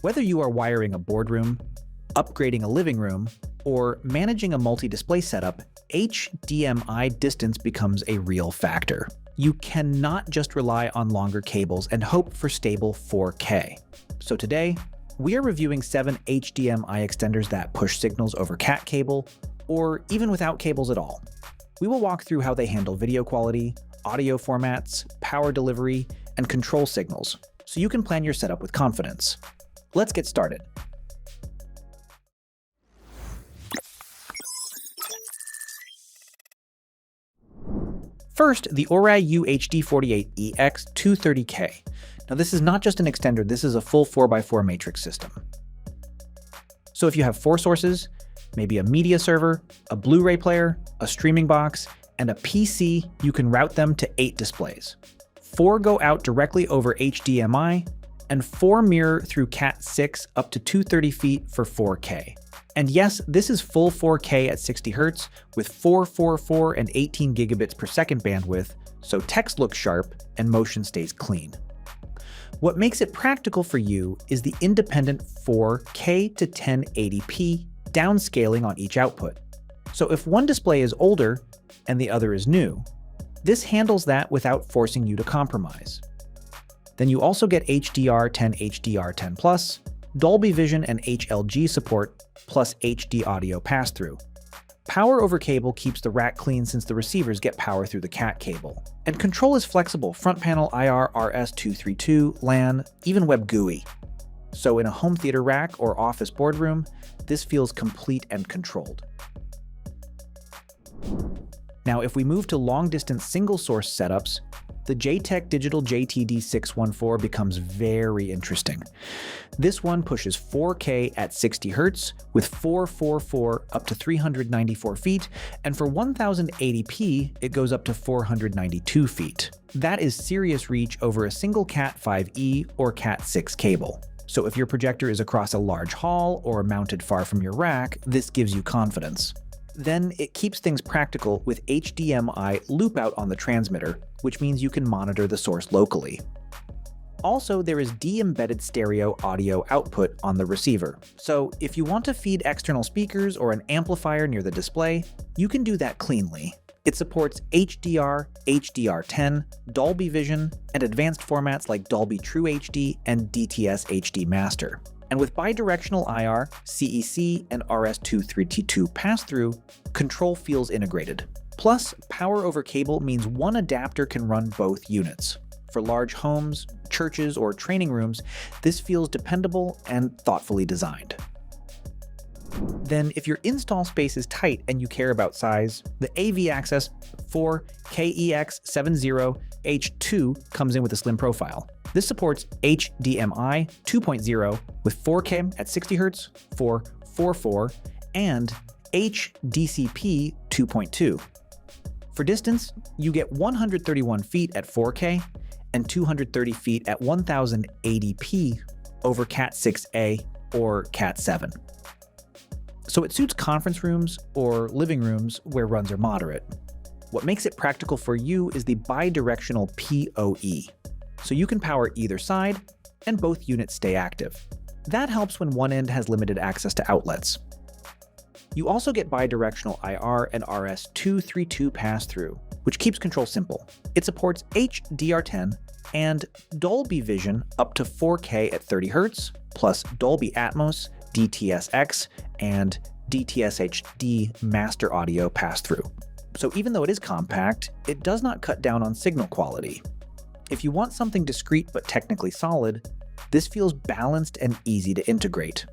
Whether you are wiring a boardroom, upgrading a living room, or managing a multi-display setup, HDMI distance becomes a real factor. You cannot just rely on longer cables and hope for stable 4K. So today, we are reviewing 7 HDMI extenders that push signals over CAT cable, or even without cables at all. We will walk through how they handle video quality, audio formats, power delivery, and control signals, so you can plan your setup with confidence. Let's get started. First, the OREI UHD48EX-230K. Now this is not just an extender, this is a full 4x4 matrix system. So if you have 4 sources, maybe a media server, a Blu-ray player, a streaming box, and a PC, you can route them to 8 displays. 4 go out directly over HDMI, and 4 mirror through Cat6 up to 230 feet for 4K. And yes, this is full 4K at 60 Hz with 444 and 18 gigabits per second bandwidth, so text looks sharp and motion stays clean. What makes it practical for you is the independent 4K to 1080p downscaling on each output. So if one display is older and the other is new, this handles that without forcing you to compromise. Then you also get HDR10, HDR10+, Dolby Vision and HLG support, plus HD audio pass-through. Power over cable keeps the rack clean since the receivers get power through the CAT cable. And control is flexible, front panel IR, RS232, LAN, even Web GUI. So in a home theater rack or office boardroom, this feels complete and controlled. Now, if we move to long-distance single-source setups, the JTech Digital JTD614 becomes very interesting. This one pushes 4K at 60 Hz with 444 up to 394 feet, and for 1080p, it goes up to 492 feet. That is serious reach over a single Cat5e or Cat6 cable. So if your projector is across a large hall or mounted far from your rack, this gives you confidence. Then it keeps things practical with HDMI loop out on the transmitter, which means you can monitor the source locally. Also, there is de-embedded stereo audio output on the receiver. So if you want to feed external speakers or an amplifier near the display, you can do that cleanly. It supports HDR, HDR10, Dolby Vision, and advanced formats like Dolby True HD and DTS HD Master. And with bidirectional IR, CEC, and RS232 pass-through, control feels integrated. Plus, power over cable means one adapter can run both units. For large homes, churches, or training rooms, this feels dependable and thoughtfully designed. Then, if your install space is tight and you care about size, the AV Access 4KEX70H2 comes in with a slim profile. This supports HDMI 2.0 with 4K at 60 Hz, 444, and HDCP 2.2. For distance, you get 131 feet at 4K and 230 feet at 1080p over Cat6a or Cat7. So it suits conference rooms or living rooms where runs are moderate. What makes it practical for you is the bidirectional PoE. So you can power either side, and both units stay active. That helps when one end has limited access to outlets. You also get bidirectional IR and RS232 pass-through, which keeps control simple. It supports HDR10 and Dolby Vision up to 4K at 30 Hz, plus Dolby Atmos, DTS:X, and DTS-HD Master Audio pass-through. So even though it is compact, it does not cut down on signal quality. If you want something discrete but technically solid, this feels balanced and easy to integrate.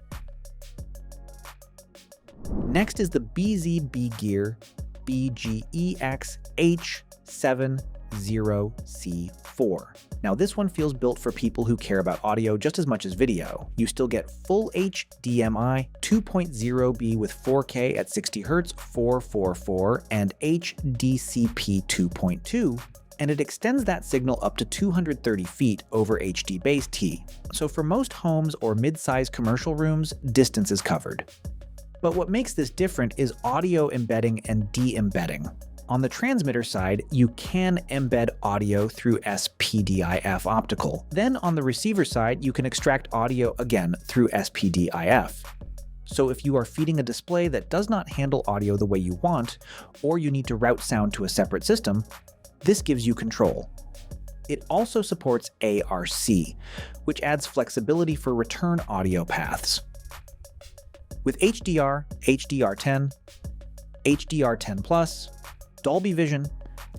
Next is the BZB Gear BG-EXH-70C4. Now this one feels built for people who care about audio just as much as video. You still get full HDMI 2.0B with 4K at 60 Hz, 444, and HDCP 2.2, and it extends that signal up to 230 feet over HD base T. So for most homes or mid-size commercial rooms, distance is covered. But what makes this different is audio embedding and de-embedding. On the transmitter side, you can embed audio through SPDIF optical. Then on the receiver side, you can extract audio again through SPDIF. So if you are feeding a display that does not handle audio the way you want, or you need to route sound to a separate system, this gives you control. It also supports ARC, which adds flexibility for return audio paths. With HDR, HDR10, HDR10+, Dolby Vision,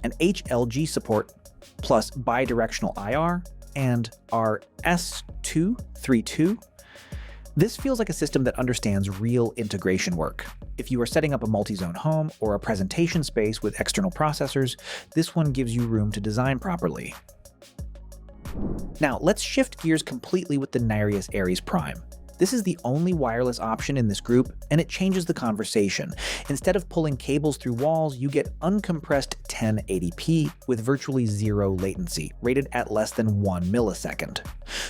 and HLG support, plus bidirectional IR and RS232, this feels like a system that understands real integration work. If you are setting up a multi-zone home or a presentation space with external processors, this one gives you room to design properly. Now, let's shift gears completely with the Nyrius Aries Prime. This is the only wireless option in this group, and it changes the conversation. Instead of pulling cables through walls, you get uncompressed 1080p with virtually zero latency, rated at less than 1 millisecond.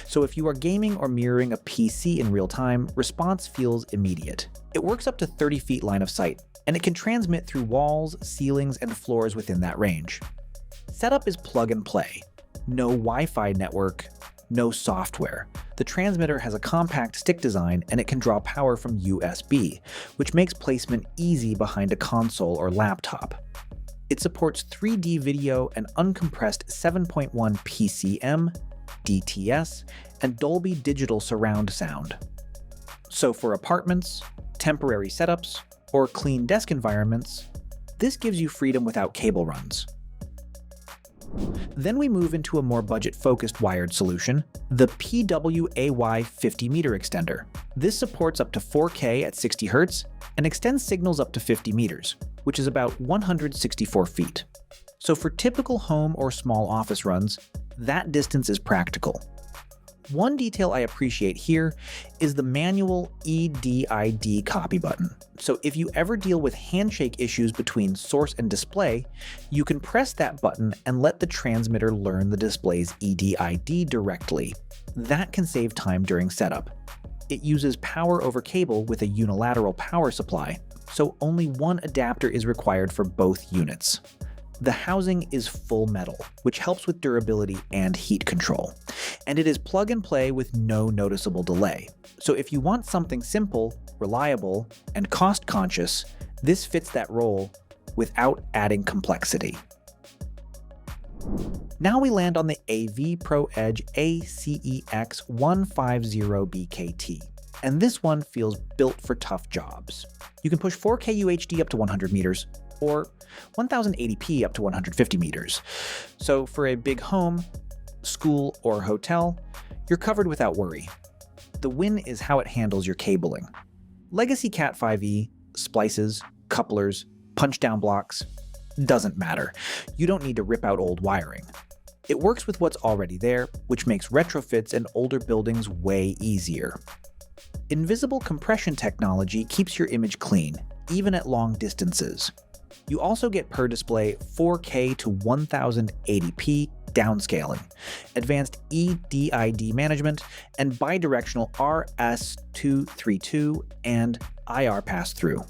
So if you are gaming or mirroring a PC in real time, response feels immediate. It works up to 30 feet line of sight, and it can transmit through walls, ceilings, and floors within that range. Setup is plug and play. No Wi-Fi network, no software. The transmitter has a compact stick design and it can draw power from USB, which makes placement easy behind a console or laptop. It supports 3D video and uncompressed 7.1 PCM, DTS, and Dolby Digital surround sound. So for apartments, temporary setups, or clean desk environments, this gives you freedom without cable runs. Then we move into a more budget-focused wired solution, the PWAY 50-meter extender. This supports up to 4K at 60 Hz and extends signals up to 50 meters, which is about 164 feet. So for typical home or small office runs, that distance is practical. One detail I appreciate here is the manual EDID copy button. So if you ever deal with handshake issues between source and display, you can press that button and let the transmitter learn the display's EDID directly. That can save time during setup. It uses power over cable with a unilateral power supply, so only one adapter is required for both units. The housing is full metal, which helps with durability and heat control. And it is plug and play with no noticeable delay. So if you want something simple, reliable, and cost-conscious, this fits that role without adding complexity. Now we land on the AVPro Edge ACEX-150BKT. And this one feels built for tough jobs. You can push 4K UHD up to 100 meters, or 1080p up to 150 meters. So for a big home, school, or hotel, you're covered without worry. The win is how it handles your cabling. Legacy Cat5e, splices, couplers, punch-down blocks, doesn't matter. You don't need to rip out old wiring. It works with what's already there, which makes retrofits in older buildings way easier. Invisible compression technology keeps your image clean, even at long distances. You also get per display 4K to 1080p downscaling, advanced EDID management, and bidirectional RS232 and IR pass-through.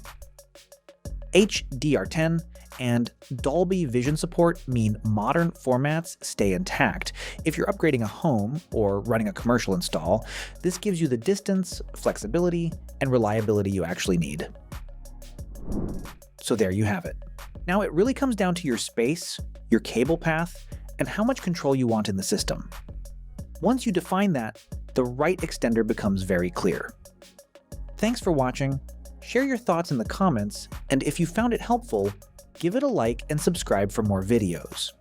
HDR10 and Dolby Vision support mean modern formats stay intact. If you're upgrading a home or running a commercial install, this gives you the distance, flexibility, and reliability you actually need. So there you have it. Now it really comes down to your space, your cable path, and how much control you want in the system. Once you define that, the right extender becomes very clear. Thanks for watching. Share your thoughts in the comments, and if you found it helpful, give it a like and subscribe for more videos.